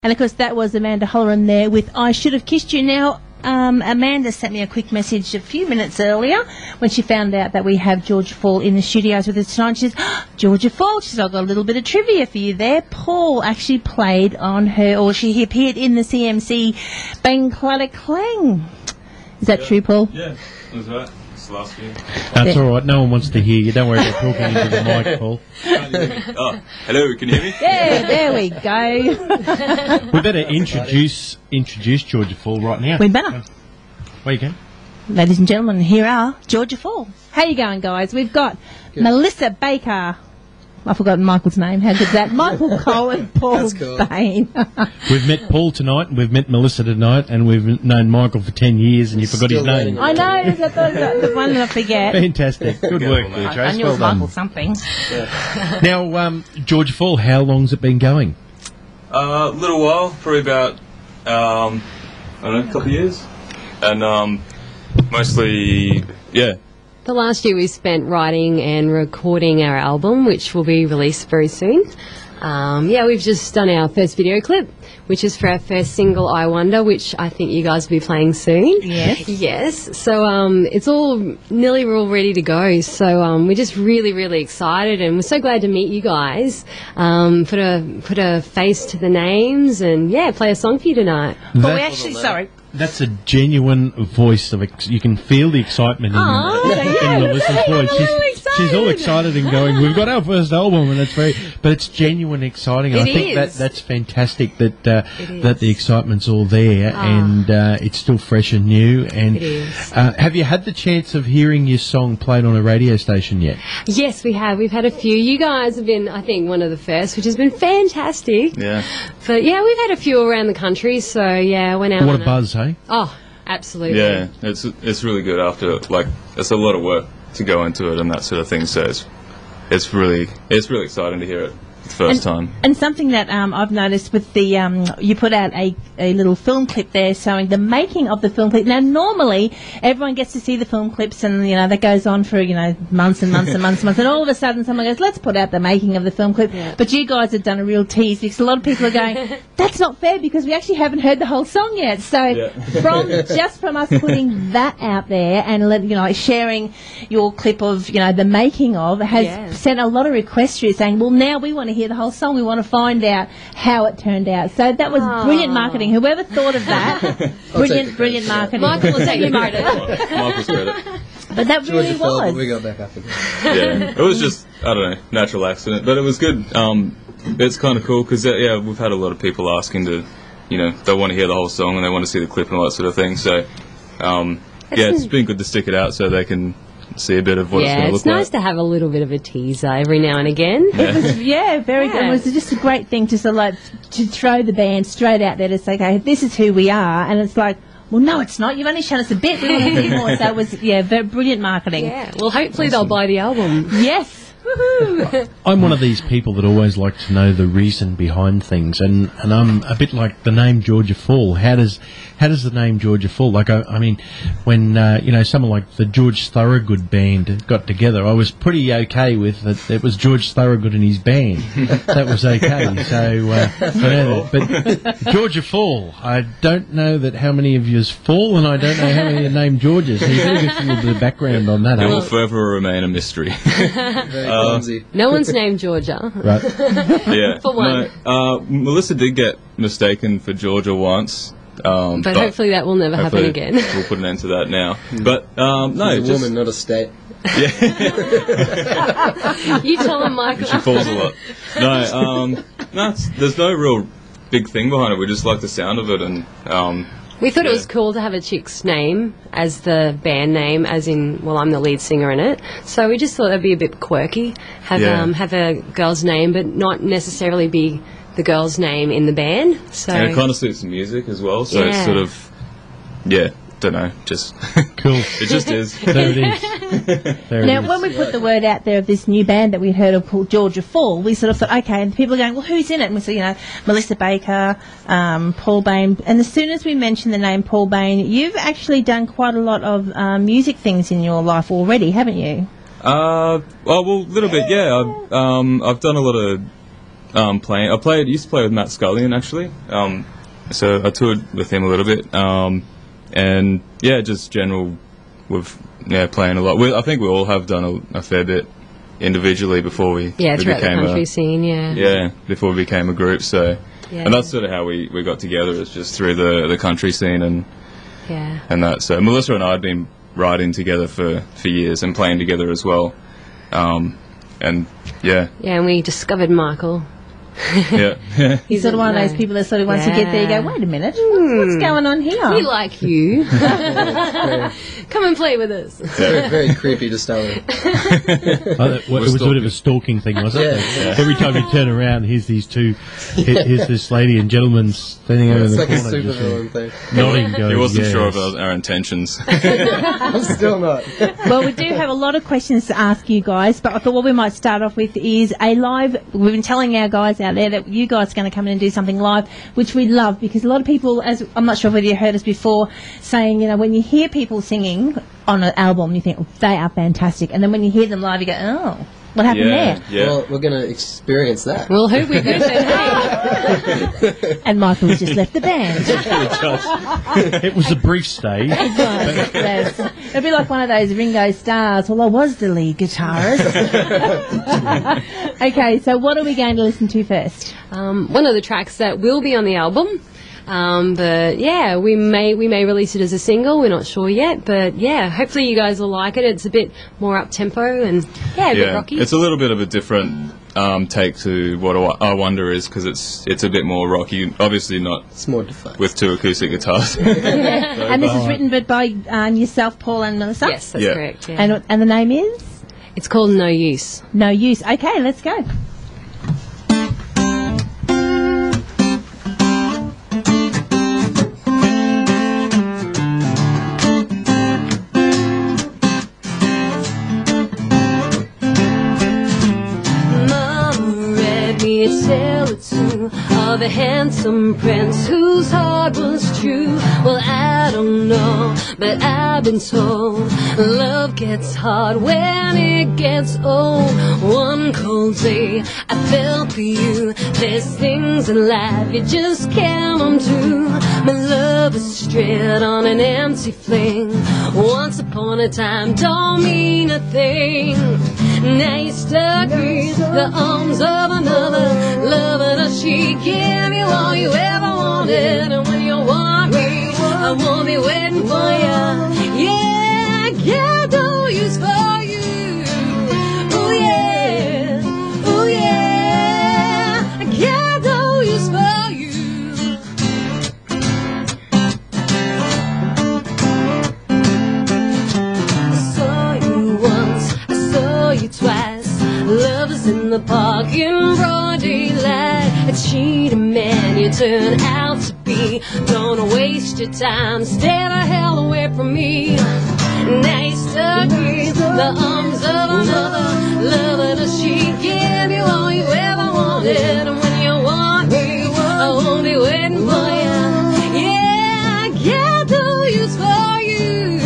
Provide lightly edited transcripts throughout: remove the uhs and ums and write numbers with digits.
And, of course, that was Amanda Holleran there with I Should Have Kissed You. Now, Amanda sent me a quick message a few minutes earlier when she found out that we have Georgia Fall in the studios with us tonight. She says, Georgia Fall, she said, I've got a little bit of trivia for you there. Paul actually played on her, or she appeared in the CMC Bang Clatter Clang. Is that true, Paul? Yeah, that was right. It's the last year. That's all right. No one wants to hear you. Don't worry about talking into the mic, Paul. Oh, hello, can you hear me? Yeah, there we go. We better introduce Georgia Fall right now. We better. Where you going? Ladies and gentlemen, here are Georgia Fall. How you going, guys? We've got Melissa Baker. I've forgotten Michael's name. How good's that? Michael Cole and Paul Bain. We've met Paul tonight, and we've met Melissa tonight, and we've known Michael for 10 years, and you forgot his name. I know. I thought the one that I forget. Fantastic. Good work there, Trace. I knew it was Michael something. Now, Georgia Fall, how long's it been going? A little while, probably about, I don't know, a couple of years. And mostly, yeah. The last year we spent writing and recording our album, which will be released very soon. We've just done our first video clip, which is for our first single, I Wonder, which I think you guys will be playing soon. Yes. Yes. So it's all, we're all ready to go. So we're just really, really excited, and we're so glad to meet you guys. Put a face to the names and, play a song for you tonight. Well, we actually, sorry. That's a genuine voice of you can feel the excitement in Melissa's voice. She's all excited and going, we've got our first album, and but it's genuine exciting. And I think that's fantastic that the excitement's all there and it's still fresh and new. And it is. Have you had the chance of hearing your song played on a radio station yet? Yes, we have. We've had a few. You guys have been, I think, one of the first, which has been fantastic. Yeah. But we've had a few around the country. So I went out. What a buzz, hey? Oh, absolutely. Yeah, it's really good after, it's a lot of work to go into it and that sort of thing, so it's really exciting to hear it the first time. And something that I've noticed with the, you put out a little film clip there showing the making of the film clip. Now, normally, everyone gets to see the film clips and, that goes on for, months and months and months and months, and all of a sudden someone goes, let's put out the making of the film clip. Yeah. But you guys have done a real tease, because a lot of people are going, that's not fair, because we actually haven't heard the whole song yet. So from us putting that out there and sharing your clip of, the making of, has sent a lot of requests through saying, well, now we want to hear the whole song. We want to find out how it turned out. So that was brilliant marketing. Whoever thought of that, brilliant marketing. Michael will take your credit. Michael's credit. But that really was. We got back after that. Yeah, it was just, I don't know, natural accident. But it was good. It's kind of cool because, we've had a lot of people asking to, they want to hear the whole song and they want to see the clip and all that sort of thing. So, it's been good to stick it out so they can see a bit of what it's going to look like. Yeah, it's nice to have a little bit of a teaser every now and again. It was, very good. It was just a great thing to to throw the band straight out there to say, okay, this is who we are, and it's like, well, no, it's not. You've only shown us a bit. We want to see more. So it was, very brilliant marketing. Yeah, well, hopefully they'll buy the album. Yes. Woohoo! I'm one of these people that always like to know the reason behind things, and I'm a bit like the name Georgia Fall. How does the name Georgia Fall? Like, I mean, when someone like the George Thorogood band got together, I was pretty okay with it. It was George Thorogood and his band. That was okay. So, but Georgia Fall, I don't know that how many of you's fall, and I don't know how many are named Georgia. So you better give us a little bit of background on that. It will forever remain a mystery. No one's named Georgia. Right. Yeah. For one. No, Melissa did get mistaken for Georgia once. But hopefully that will never happen again. We'll put an end to that now. But no, she's a woman, not a state. Yeah. You tell him, Michael. She falls a lot. No, there's no real big thing behind it. We just like the sound of it, and we thought it was cool to have a chick's name as the band name, as in, well, I'm the lead singer in it. So we just thought that'd be a bit quirky, have a girl's name, but not necessarily be the girl's name in the band. So and it kind of suits the music as well. So it's sort of, don't know, just cool. It just is. There it is. Now, when we put the word out there of this new band that we heard of called Georgia Fall, we sort of thought, okay, and people are going, well, who's in it? And we said, Melissa Baker, Paul Bain. And as soon as we mentioned the name Paul Bain, you've actually done quite a lot of music things in your life already, haven't you? A little bit, yeah. I've done a lot of playing. Used to play with Matt Scullion actually. So I toured with him a little bit, and yeah, just general with playing a lot. I think we all have done a fair bit individually before we throughout the became country scene. before we became a group. So Yeah. and that's sort of how we got together, is just through the country scene and that. So Melissa and I had been writing together for years and playing together as well, and and we discovered Michael. yeah. He's sort of one of those people that sort of once you get there, you go, wait a minute, what's going on here? We like you. Come and play with us. Very, very creepy to start with. It was a bit of a stalking thing, wasn't it? Yeah. Every time you turn around, here's these two, here's this lady and gentleman standing over in It's the like a corner, just supervillain thing. nodding, going, He wasn't yes. sure of our intentions. I'm still not. Well, we do have a lot of questions to ask you guys, but I thought what we might start off with is a live. We've been telling our guys out there that you guys are going to come in and do something live, which we love, because a lot of people, as I'm not sure whether you heard us before, saying, when you hear people singing on an album, you think, they are fantastic, and then when you hear them live, you go, oh, what happened there? Yeah. Well, we're going to experience that. Well, who we go say, hey. And Michael's just left the band. It was a brief stay. Yes. It'd be like one of those Ringo Stars. Well, I was the lead guitarist. Okay, so what are we going to listen to first? One of the tracks that will be on the album. But yeah, we may release it as a single. We're not sure yet, but yeah, hopefully you guys will like it. It's a bit more up tempo and a bit rocky. It's a little bit of a different take to what I Wonder is, because it's a bit more rocky. Obviously not It's more defined. with two acoustic guitars. And this is written by yourself, Paul, and Melissa? Yes, that's Yeah. correct. Yeah. And the name is? It's called No Use. No Use. Okay, let's go. Tell it to of a handsome prince whose heart was true. Well, I don't know, but I've been told love gets hard when it gets old. One cold day I felt for you. There's things in life you just can't undo. My love is straight on an empty fling. Once upon a time don't mean a thing. Now you're stuck in the arms of another lover. Does she give you all you ever wanted? And when you want me, I won't be waiting for you. Yeah, I got no use for you. Oh yeah, oh yeah, I got no use for you. I saw you once, I saw you twice. Lovers in the park in broad daylight. A cheating man you turn out to be. Don't waste your time, stay the hell away from me. Now you're stuck in the arms of another lover. Does she give you all you ever wanted? And when you want me, I won't be waiting for you. Yeah, I got no use for you.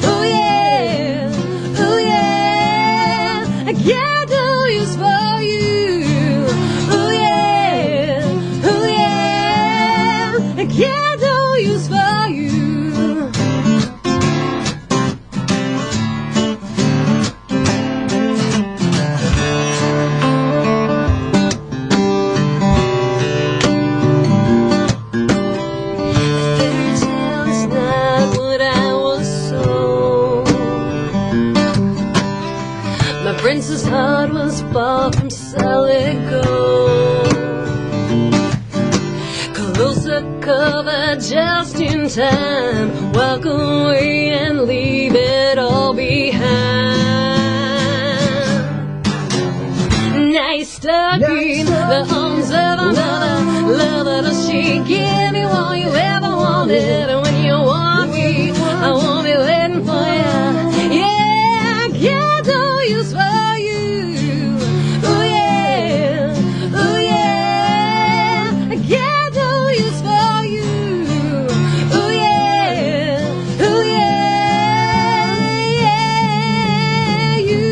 Oh yeah, oh yeah, I got no use for you. Oh yeah, oh yeah, I got no use for you. Fairy tale's not what I was sold. My prince's heart was bought from solid gold. Closer cover just in time. Walk away and leave it all behind. Now you're stuck in the arms of another lover. Does she give you all you ever wanted? And when you want me, I won't be waiting for you. Yeah, I got no use for you. Oh yeah, oh yeah, I got no use for you. Oh yeah, oh yeah, yeah, you.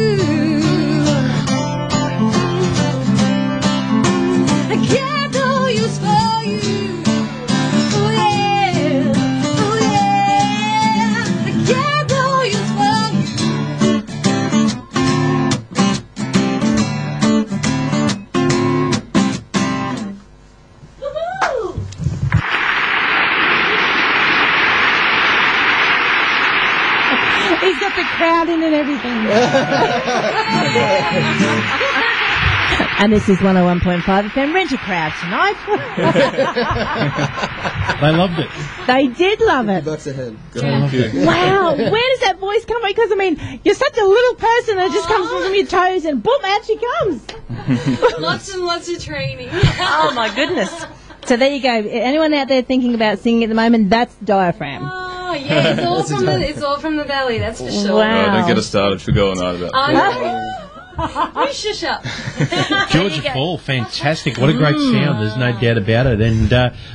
crowd in and everything. And this is 101.5 FM. Rent a crowd tonight. They loved it. They did love it. $50 a head. Thank you. Wow, where does that voice come from? Because, I mean, you're such a little person that just comes from your toes and boom, out she comes. Lots and lots of training. Oh, my goodness. So there you go. Anyone out there thinking about singing at the moment, that's diaphragm. Oh, yeah, it's all from the belly, that's for sure. Wow. Oh, don't get us started for going on about. I know. You shush up. Georgia Fall, fantastic. What a great sound, there's no doubt about it. And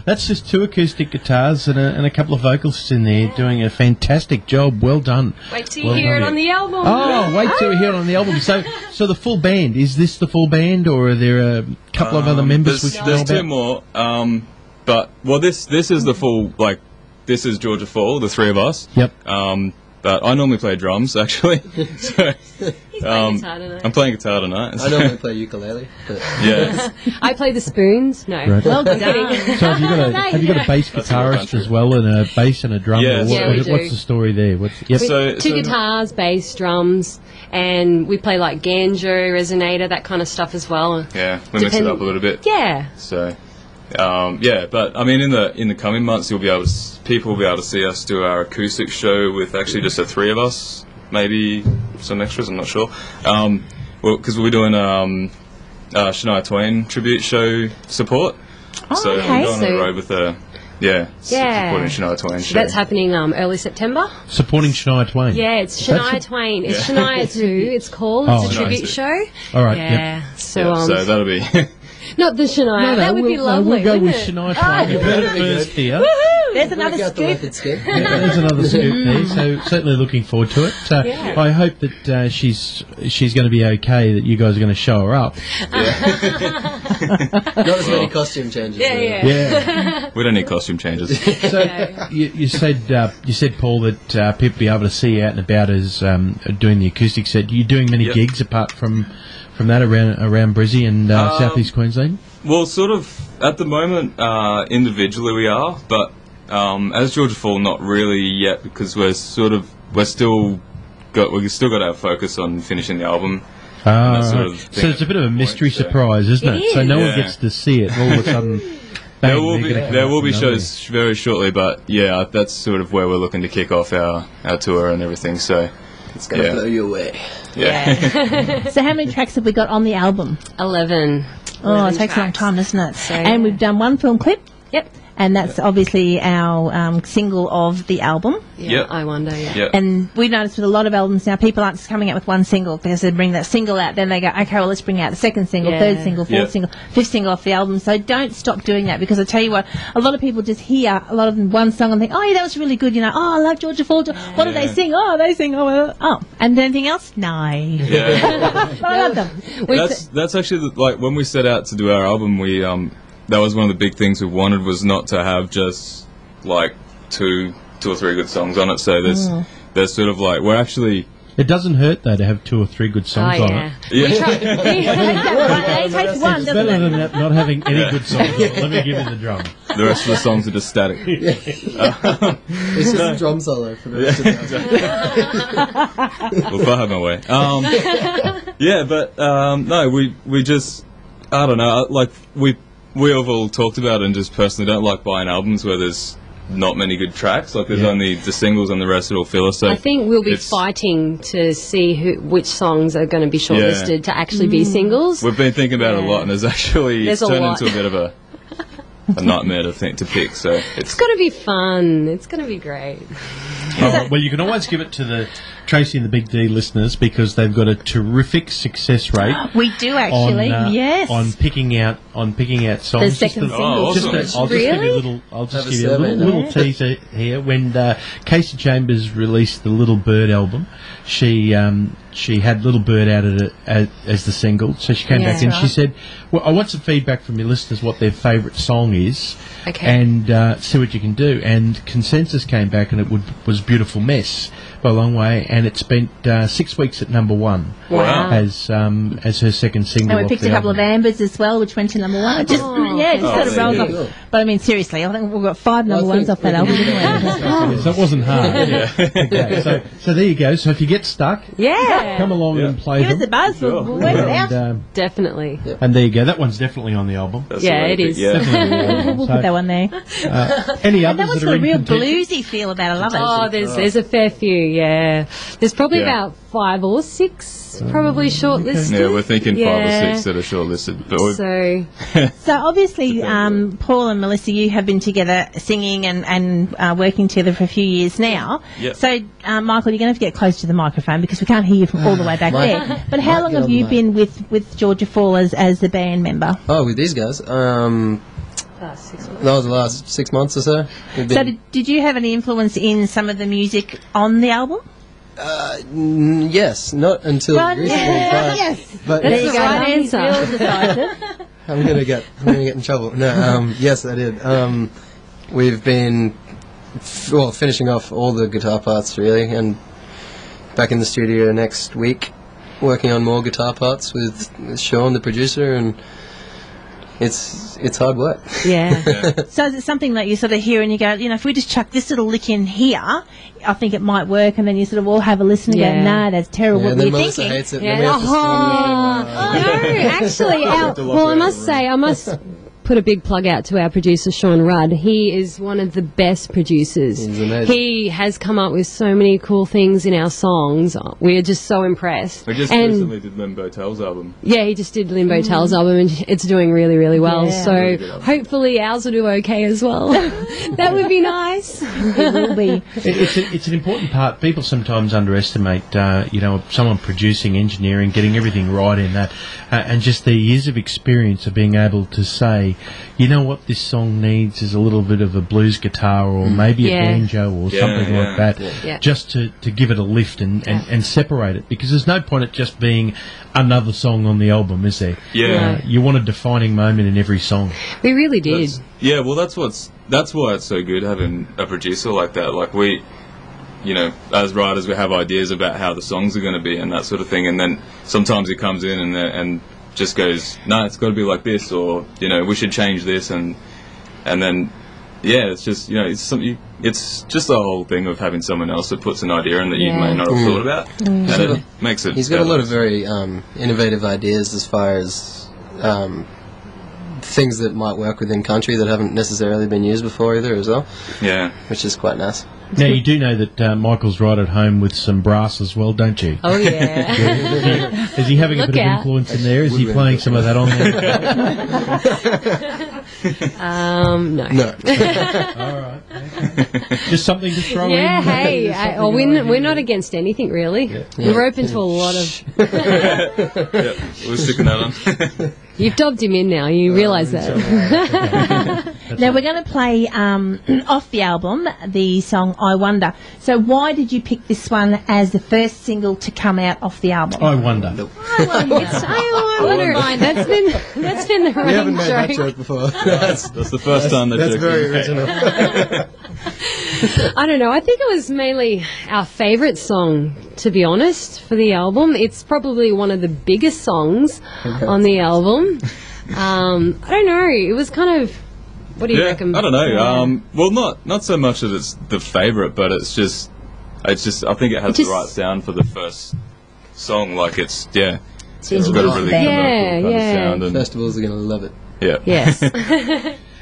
that's just 2 acoustic guitars and a couple of vocalists in there doing a fantastic job. Well done. Wait till you hear it on the album. Oh, wait till we hear it on the album. So the full band, is this the full band, or are there a couple of other members we should know There's about? 2 more. But, well, this is the full, like, this is Georgia Fall, the 3 of us. Yep. But I normally play drums, actually. So, He's playing guitar tonight. I'm playing guitar tonight. I normally play ukulele. But Yeah. I play the spoons. No. Right. Well done. So have you got a bass guitarist country. as well, and a bass and a drum? Yes. Or Yeah, we do. what's the story there? Yep. So, Two guitars, bass, drums, and we play like Ganjo, resonator, that kind of stuff as well. yeah, we mix it up a little bit. Yeah. So, yeah, but I mean, in the coming months, people will be able to see us do our acoustic show with actually just the 3 of us, maybe some extras. I'm not sure. Well, because we're doing Shania Twain tribute show support. Oh, so okay. we're going on the So- road with Yeah. supporting Shania Twain show. That's happening early September. Supporting Shania Twain. Yeah, it's Shania Twain. It's Shania 2, it's called. Oh, It's a Shania tribute 2. show. All right. Yeah. Yep. So, so that'll be. not the Shania. that would be lovely. We'll go with wouldn't it? Shania Twain. You've heard it first here. There's another Break out the scoop. record skip. There's another scoop there, so certainly looking forward to it. Yeah. I hope that she's going to be okay, that you guys are going to show her up. Not as many costume changes. Yeah. Yeah. We don't need costume changes. So you said, Paul, that people be able to see you out and about as doing the acoustic set. You're doing many Yep. gigs apart from that around Brizzy and Southeast Queensland? Well, sort of at the moment, individually we are, but as Georgia Fall, not really yet, because we've still got our focus on finishing the album. Ah, that sort right. of thing So it's a bit of a at the mystery point, so- surprise, isn't it? It So no one is. gets to see it. All of a sudden, There bang, will they're be gonna come there out will be with another shows very shortly, but yeah, that's sort of where we're looking to kick off our tour and everything. So It's going to blow you away. yeah. So how many tracks have we got on the album? 11. Oh, it takes a long tracks. time, doesn't it? So, And yeah. we've done one film clip, Yep. and that's obviously our single of the album. Yeah, Yep. I wonder, yeah. Yeah. And we've noticed with a lot of albums now, people aren't just coming out with one single because they bring that single out, then they go, okay, well, let's bring out the second single, Yeah. third single, fourth Yeah. single, fifth single off the album. So don't stop doing that, because I tell you what, a lot of people just hear a lot of one song and think, oh, yeah, that was really good, you know, oh, I love Georgia Fall. What do they Yeah. sing? Oh, they sing, oh. And anything else? No. Yeah. But I love them. That's actually like when we set out to do our album, we that was one of the big things we wanted, was not to have just like two or three good songs on it. So there's sort of like we're actually It doesn't hurt though to have 2 or 3 good songs on yeah. it. It takes one, It's doesn't better it? than not having any good songs on it. Let me give you the drum. the rest of the songs are just static. It's just a drum solo for the rest of the album. Well, if I had my way. Yeah, but no, we just I don't know. Like we have all talked about it, and just personally don't like buying albums where there's not many good tracks. Like there's Yeah. only the singles and the rest are all filler. So I think we'll be it's- fighting to see which songs are going to be shortlisted to actually be singles. We've been thinking about it a lot, and it's There's a turned lot. into a bit of a nightmare to pick. So it's It's going to be fun. It's going to be great. Oh, well, you can always give it to the Tracy and the Big D listeners, because they've got a terrific success rate We do actually, yes. on picking out songs. The second Just a- single. awesome. I'll just give you a Really? little. I'll just Have a give you a survey little now. teaser here. When Casey Chambers released the Little Bird album, she she had Little Bird out as the single. So she came back and she said, well, I want some feedback from your listeners what their favourite song is, and see what you can do. And Consensus came back, and it was Beautiful Mess by a long way, and it spent 6 weeks at number 1 as her second single. And we picked a couple of Ambers as well, which went to number 1. Just sort of rolls off. But I mean, seriously, I think we've got 5 number 1s off that album, didn't we? So it wasn't hard. Okay, so there you go. So if you get stuck, come along and play Give us a buzz. We'll work it out. Definitely. And there you go. That one's definitely on the album. It is. Yeah. We'll put that one there. Any others that one's that got are a real contention? bluesy feel about it. I love it. There's a fair few, yeah. There's probably about 5 or 6 probably shortlisted. Yeah, we're thinking 5 or 6 that are shortlisted. But So obviously, Paul and Melissa, you have been together singing and working together for a few years now. Yep. So, Michael, you're going to have to get close to the microphone because we can't hear you from all the way back there. But how long have you been with Georgia Fall as the band member? Oh, with these guys? 6 months. That was the last 6 months or so. So did you have any influence in some of the music on the album? Yes, not until recently. Yes. But That's the right answer. I'm gonna get in trouble. No, yes, I did. We've been finishing off all the guitar parts really, and back in the studio next week, working on more guitar parts with Sean, the producer, and it's hard work. Yeah. So is it something that you sort of hear and you go, if we just chuck this little lick in here, I think it might work, and then you sort of all have a listen and go, nah, that's terrible. Yeah, What and were then you Melissa thinking? hates it. Yeah. And then we have to storm it. No, actually, I must put a big plug out to our producer, Sean Rudd. He is one of the best producers. He's amazing. He has come up with so many cool things in our songs. We are just so impressed. we just recently did Limbo Tell's album. Yeah, he just did Limbo Tell's album, and it's doing really, really well. Yeah. So Really good album. hopefully ours will do okay as well. That would be nice. It will be. It's an important part. People sometimes underestimate, someone producing, engineering, getting everything right in that, and just the years of experience of being able to say, you know what this song needs is a little bit of a blues guitar or maybe a banjo or something like that, just to give it a lift and separate it, because there's no point at just being another song on the album, is there? Yeah. You want a defining moment in every song. We really did. That's why it's so good having a producer like that. Like we, as writers, we have ideas about how the songs are going to be and that sort of thing, and then sometimes he comes in and just goes, no, it's got to be like this, or we should change this, and then it's just it's just the whole thing of having someone else that puts an idea in that you may not have thought about, and it makes it. He's got a lot of very innovative ideas as far as things that might work within country that haven't necessarily been used before either as well. Yeah, which is quite nice. Now, you do know that Michael's right at home with some brass as well, don't you? Oh, yeah. Is he having a bit of influence in there? Is he playing some of that on there? No. All right. Just something to throw in. Yeah, hey, we're not against anything, really. Yeah. We're open to a lot of... we're sticking that on. You've dobbed him in now, you realise that. Now we're going to play off the album the song I Wonder. So why did you pick this one as the first single to come out off the album? I wonder. I wonder. That's been the We haven't running made that joke. joke before. That's the first time that That's joke very was made. original. I don't know. I think it was mainly our favourite song, to be honest, for the album. It's probably one of the biggest songs on the album. I don't know. It was kind of... What do you reckon? I don't know. Well, not so much that it's the favourite, but it's just I think it has the right sound for the first song. Like it's got a really canonical kind of sound, and Festivals are going to love it. Yes.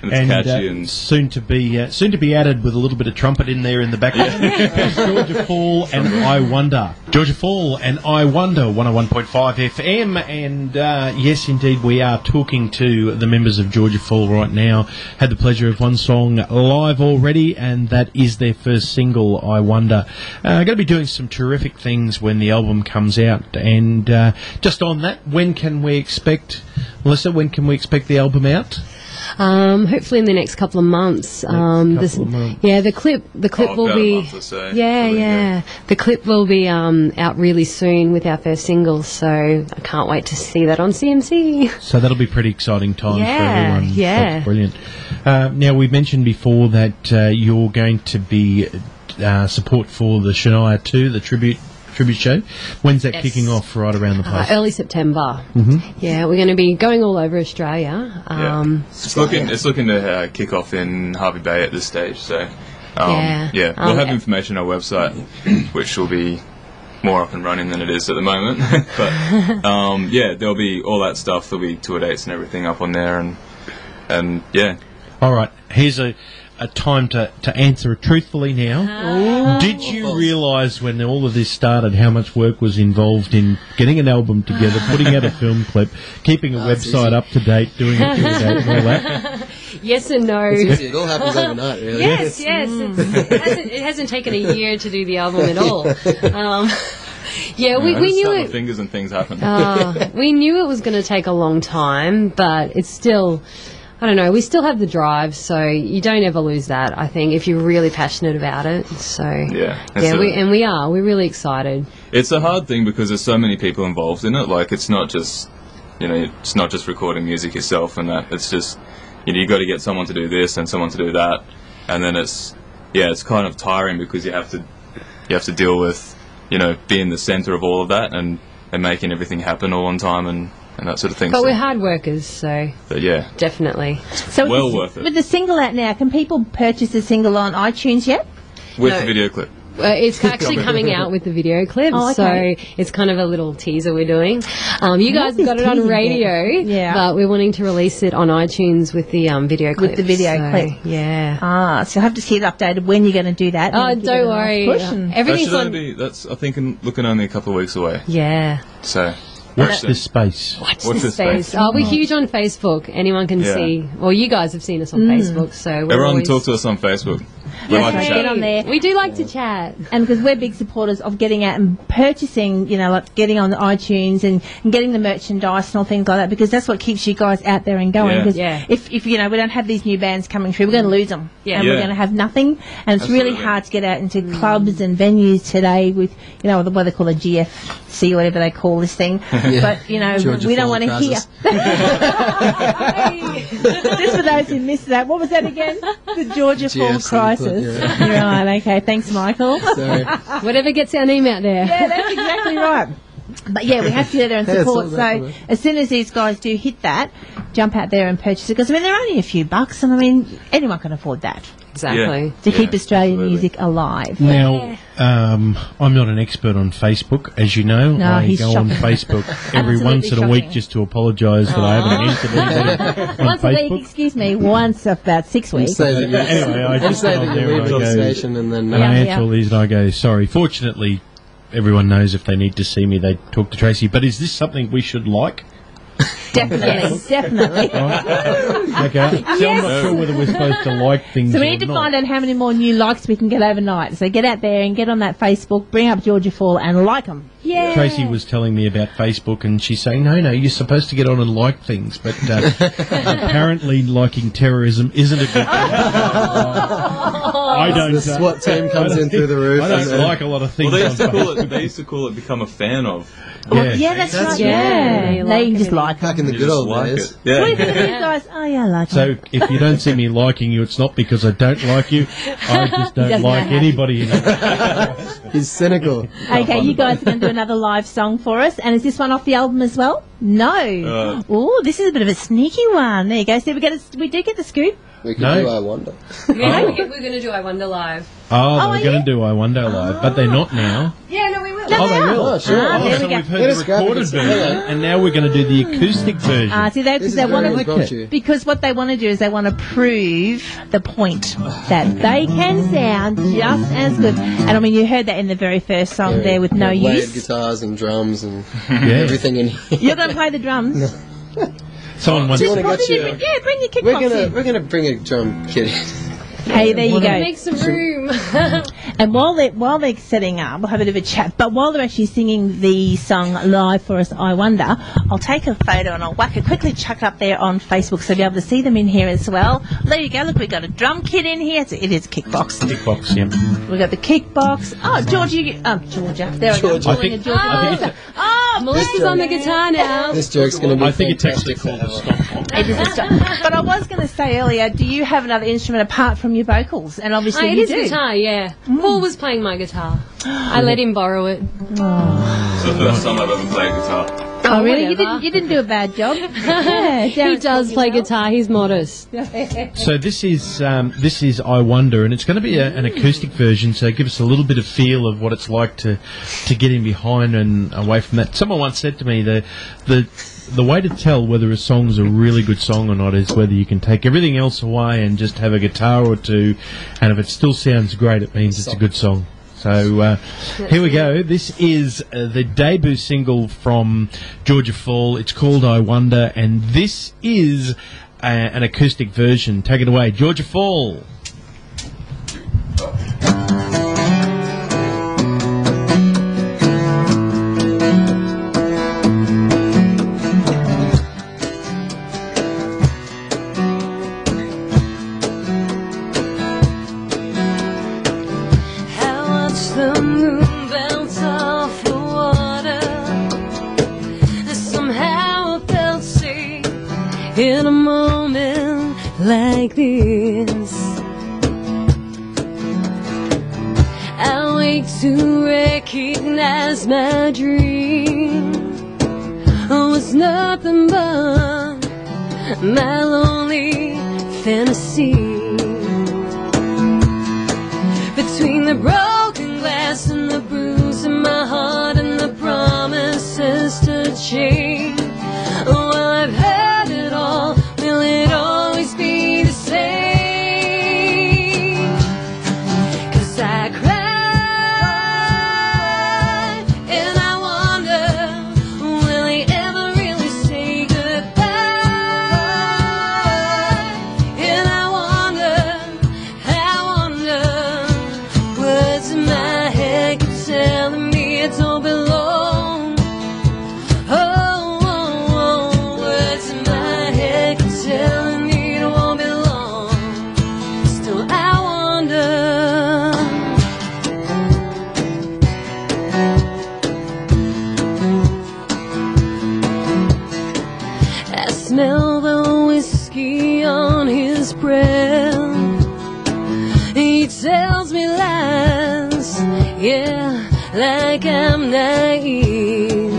and it's catchy and soon to be added with a little bit of trumpet in there in the background. Georgia Fall and I Wonder. Georgia Fall and I Wonder, 101.5 FM, and yes, indeed, we are talking to the members of Georgia Fall right now. Had the pleasure of one song live already, and that is their first single, I Wonder. Going to be doing some terrific things when the album comes out, and just on that, when can we expect, Melissa, the album out? Hopefully in the next couple of months. Yeah, the clip will about be. a month or so, Yeah. The clip will be out really soon with our first single, so I can't wait to see that on CMC. So that'll be pretty exciting times for Yeah, everyone. yeah. That's brilliant. Now, we mentioned before that you're going to be support for the Shania 2, the tribute show. When's that Yes. kicking off? Right around the place? Early September. Mm-hmm. Yeah, we're going to be going all over Australia. It's looking to kick off in Harvey Bay at this stage. So, Yeah. we'll have information on our website, which will be more up and running than it is at the moment. But there'll be all that stuff. There'll be tour dates and everything up on there, and yeah. All right. Here's a time to answer it truthfully now. Did you realise when all of this started how much work was involved in getting an album together, putting out a film clip, keeping a website up to date, doing a tour date and all that? Yes and no. It's easy. It all happens overnight, really. Yes. It hasn't taken a year to do the album at all. We knew snap my it. fingers and things happen. We knew it was going to take a long time, but it's still. I don't know. We still have the drive, so you don't ever lose that. I think if you're really passionate about it. So we're really excited. It's a hard thing because there's so many people involved in it. Like it's not just recording music yourself and that. It's just you got to get someone to do this and someone to do that, and then it's kind of tiring because you have to deal with being the center of all of that and making everything happen all on time and that sort of thing. But we're hard workers, so yeah, definitely. So worth it. With the single out now, can people purchase the single on iTunes yet? With the video clip. It's actually coming out with the video clip, so it's kind of a little teaser we're doing. You guys got it on radio, but we're wanting to release it on iTunes with the video clip. With the video clip. Yeah. So you'll have to keep updated when you're going to do that. Oh, don't worry. Everything's That's I think looking only a couple of weeks away. Yeah. So. Watch this space. Watch this space. Oh, we're huge on Facebook. Anyone can see. Well, you guys have seen us on Facebook, so everyone talk to us on Facebook. We like to chat. Get on there. We do like to chat, and because we're big supporters of getting out and purchasing, like getting on the iTunes and getting the merchandise and all things like that, because that's what keeps you guys out there and going. Because if we don't have these new bands coming through, we're going to lose them, and we're going to have nothing. And it's really hard to get out into clubs and venues today with what they call a GFC, whatever they call this thing. But Georgia we don't Fall want to hear. Crisis. Just for those who missed that, what was that again? The Georgia Fall GFC Crisis. Right, okay, thanks Michael. Sorry. whatever gets our name out there. Yeah, that's exactly right. But we have to get there and support. So as soon as these guys do hit that, jump out there and purchase it. Because they're only a few bucks, and anyone can afford that. Exactly. To keep Australian music alive. Now, I'm not an expert on Facebook, as you know. No, I he's go on shocking. Facebook every once in a week just to apologise that I haven't answered anybody on Once a Facebook. week, excuse me, once about 6 weeks. Anyway, I just say go on that there you and leave I on go, station and then and I Yeah. answer all these and I go, sorry. Fortunately, everyone knows if they need to see me, they talk to Tracy. But is this something we should like? Definitely, definitely. Okay. So I'm not sure whether we're supposed to like things So we or need to not. find out how many more new likes we can get overnight. So get out there and get on that Facebook, bring up Georgia Fall and like them. Yeah. Tracy was telling me about Facebook, and she's saying, no, you're supposed to get on and like things. But apparently liking terrorism isn't a good thing. I don't. the SWAT team comes in through the roof. I don't like a lot of things. Well, they on used to Facebook. call it become a fan of. Yeah. Yeah, that's right. Yeah, Yeah, you they like just it. like Back them. in the You good just old like days. it. What do you Yeah. think of these guys? Oh, yeah, I like them. So if you don't see me liking you, it's not because I don't like you. I just don't doesn't like know how. anybody in it. He's cynical. Okay, you guys are going to do another live song for us. And is this one off the album as well? No. Oh, this is a bit of a sneaky one. There you go. So we do get the scoop. We could No. do I Wonder. We're going to do I Wonder Live. Oh, are they're going you? to do I Wonder Live, but they're not now. Yeah, no, we will. Oh, they will. Oh, sure. Ah, there so we go. we've heard Let the us grab recorded it. version, and now we're going to do the acoustic version. See, they, This is they want very to impromptu. because what they want to do is they want to prove the point that they can sound just as good. And I mean, you heard that in the very first song there with No Layered Use. guitars and drums and Yeah. everything in here. You're going to play the drums. Someone once Do you wanna Probably get you- bring your We're kickbox in. gonna bring a drum kit in. Hey, there you go. Make some room. And while they're setting up, we'll have a bit of a chat. But while they're actually singing the song live for us, I Wonder, I'll take a photo and I'll whack it, quickly chuck it up there on Facebook so you'll be able to see them in here as well. There you go. Look, we've got a drum kit in here. It is Kickbox. Kickbox, yeah. We've got the Kickbox. Oh, Georgia. There we go. Georgia. Melissa's on the guitar now. This joke's going to be I think it's actually fantastic called for a stop. It is a stop. But I was going to say earlier, do you have another instrument apart from your vocals? And obviously It you is do. guitar, yeah. Paul was playing my guitar. I let him borrow it. It's the first time I've ever played guitar. Oh, really? whatever. You didn't do a bad job. Yeah, He does play guitar. He's modest. So this is I Wonder, and it's going to be an acoustic version. So give us a little bit of feel of what it's like to get in behind and away from that. Someone once said to me the way to tell whether a song's a really good song or not is whether you can take everything else away and just have a guitar or two, and if it still sounds great, it means it's a good song. So here we go. This is the debut single from Georgia Fall. It's called I Wonder, and this is an acoustic version. Take it away, Georgia Fall. The moon bounce off the water. Somehow I felt safe in a moment like this. I wake to recognize my dream was nothing but my lonely fantasy. Between the broken glass and the bruise in my heart and the promises to change. Oh, I've heard it all. Will it always be the same? 'Cause I cried and I wonder, will he ever really say goodbye? And I wonder, words in my head keep telling me it don't belong. Words in my head keep telling me it won't belong. Still I wonder. I smell the whiskey on his breath. He tells me lies, yeah, like I'm naive.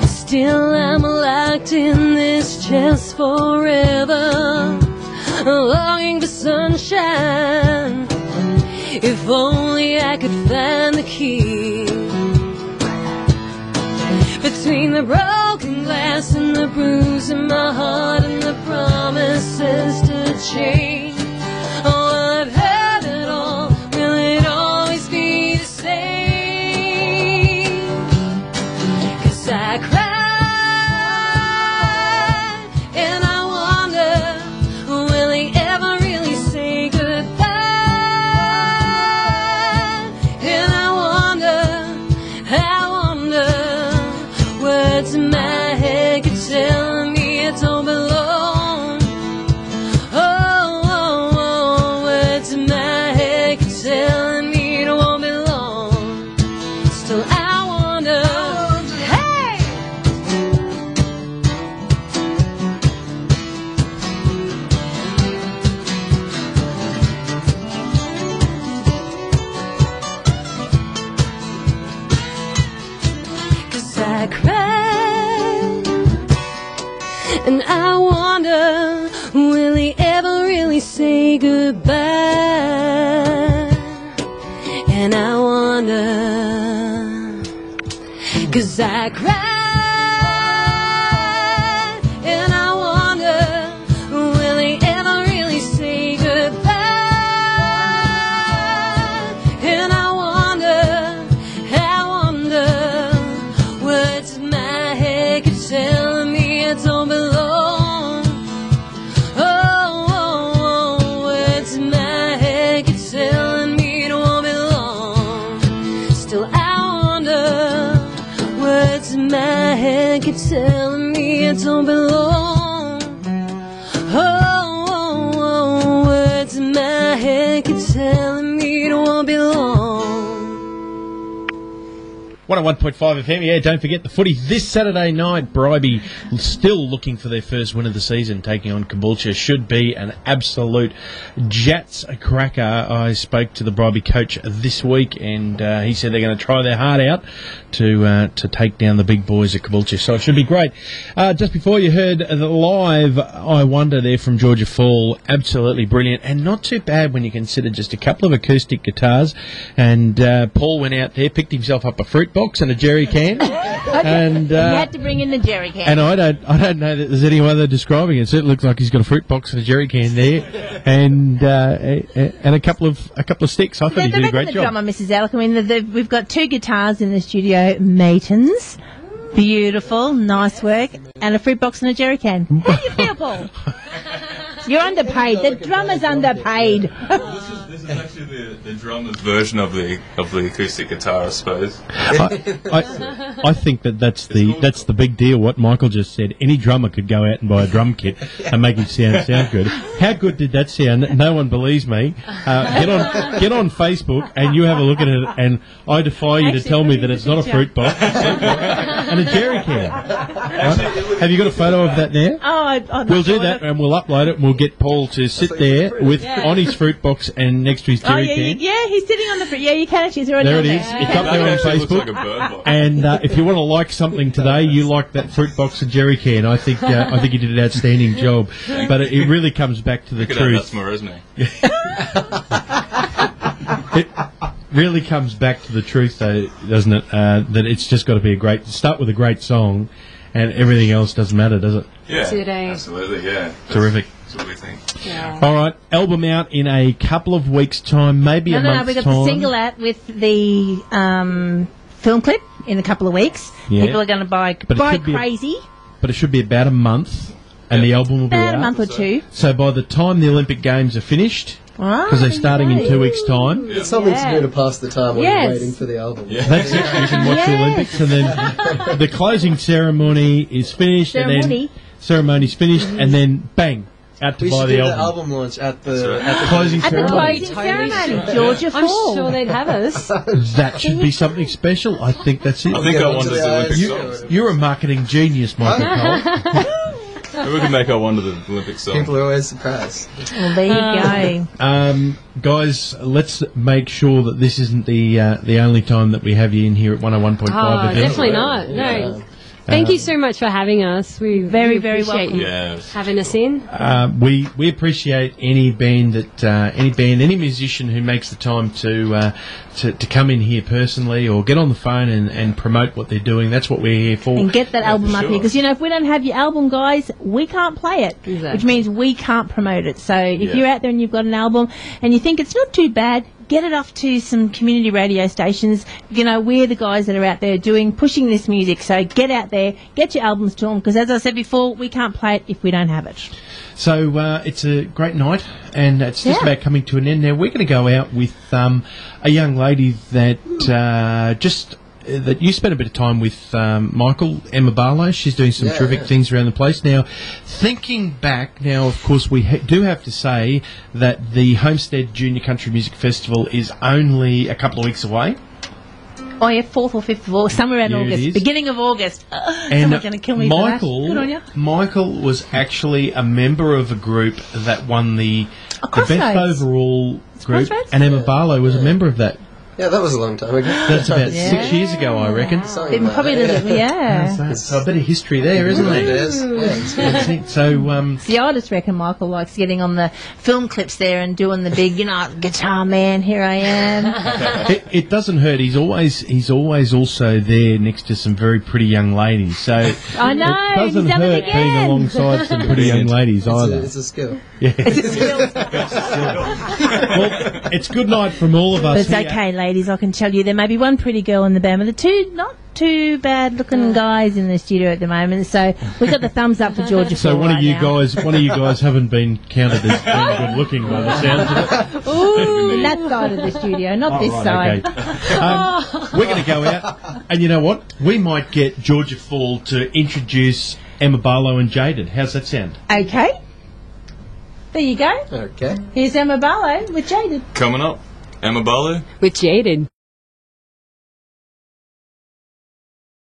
Still I'm locked in this chest forever, longing for sunshine. If only I could find the key. Between the broken glass and the bruise in my heart and the promises to change. Oh, I've had it all. Will it always be the same? 'Cause I cried and I wonder, will he ever really say goodbye? And I wonder, words in my head keep telling me it don't belong. Words in my head keep telling me it won't belong. Still I wonder, hey! 'Cause I cried and I wonder, will he ever really say goodbye? And I wonder, 'cause I cried and I wonder, will he ever really say goodbye? And I wonder, words in my head keep telling me it don't belong. telling me I don't belong. Oh, words in my head keep telling me it won't be long. 101.5 FM, yeah, don't forget the footy this Saturday night. Bribie still looking for their first win of the season, taking on Caboolture. Should be an absolute Jats cracker. I spoke to the Bribie coach this week, and he said they're going to try their heart out to take down the big boys at Caboolture. So it should be great. Just before you heard the live I Wonder there from Georgia Fall, absolutely brilliant, and not too bad when you consider just a couple of acoustic guitars. And Paul went out there, picked himself up a fruit box and a jerry can, and you had to bring in the jerry can. And I don't know that there's any other describing it. So it looks like he's got a fruit box and a jerry can there, and a couple of sticks. I thought he did a great job. Drummer, Mrs. Alec. I mean, we've got 2 guitars in the studio, Matins, beautiful, nice work, and a fruit box and a jerry can. How do you feel, Paul? You're underpaid. The drummer's underpaid. This is actually the drummer's version of the acoustic guitar, I suppose. I think that's the big deal. What Michael just said. Any drummer could go out and buy a drum kit and make it sound good. How good did that sound? No one believes me. Get on Facebook and you have a look at it. And I defy you to tell me that it's not a fruit box and a jerry can. Have you got a photo of that now? Oh, we'll do that and we'll upload it. And we'll get Paul to sit there on his fruit box and next to his jerry can. Yeah, he's sitting on the fruit. Yeah, you can actually. It's already there on it is. It's up there on Facebook. Looks like a bird box. And if you want to like something today, you like that fruit box and jerry can. I think you did an outstanding job. But it really comes back to the truth. That's my resume. It really comes back to the truth, though, doesn't it? That it's just got to be start with a great song, and everything else doesn't matter, does it? Yeah, absolutely. Yeah, terrific. That's what we think. Yeah. All right, album out in a couple of weeks' time, maybe a month's time. No, we've got the single out with the film clip in a couple of weeks. Yeah. People are going to buy crazy. But it should be about a month, and the album will be out. About a month or 2. So by the time the Olympic Games are finished, because they're starting in 2 weeks' time. It's something to do to pass the time while you're waiting for the album. Yeah. That's it. You can watch the Olympics, and then the closing ceremony is finished, ceremony's finished, and then bang, out to buy the album. We should do the album launch at the closing ceremony. Georgia Fall. I'm sure they'd have us. That should be something special. I think that's it. I think I wanted the Olympic songs. You're a marketing genius, Michael Cole. We can make our one to the Olympic song. People are always surprised. Well, there you go. Guys, let's make sure that this isn't the only time that we have you in here at 101.5 FM. Oh, definitely not. No. Thank you so much for having us. We very appreciate welcome. you having us in. We appreciate any band any musician who makes the time to come in here personally or get on the phone and promote what they're doing. That's what we're here for. And get that album up here, because if we don't have your album, guys, we can't play it, which means we can't promote it. So if you're out there and you've got an album and you think it's not too bad, get it off to some community radio stations. We're the guys that are out there pushing this music. So get out there, get your albums to them, because as I said before, we can't play it if we don't have it. So it's a great night, and it's just about coming to an end now. We're going to go out with a young lady that that you spent a bit of time with, Michael, Emma Barlow. She's doing some terrific things around the place. Now, thinking back, of course, we do have to say that the Homestead Junior Country Music Festival is only a couple of weeks away. Oh, yeah, 4th or 5th of August, somewhere around August, beginning of August. Someone's going to kill me for that. Good on you. Michael was actually a member of a group that won the best overall group, and Emma Barlow was a member of that. Yeah, that was a long time ago. That's about 6 years ago, I reckon. Probably a little bit, So a bit of history there, isn't there? See, I just reckon Michael likes getting on the film clips there and doing the big, guitar man, here I am. It doesn't hurt. He's always also there next to some very pretty young ladies. So I know. It doesn't hurt being alongside some pretty young ladies either. It's a skill. Yeah. It's a skill. Well, it's good night from all of us. But it's okay, ladies. I can tell you there may be one pretty girl in the band, but the two not two bad-looking guys in the studio at the moment, so we got the thumbs up for Georgia. So Fall one right of you now. guys haven't been counted as being good looking by the sounds of it. Ooh, that side of the studio, not this side. Okay. We're going to go out, and you know what? We might get Georgia Fall to introduce Emma Barlow and Jaded. How's that sound? Okay. There you go. Okay. Here's Emma Barlow with Jaded. Coming up, Emma Barlow. With Jaded.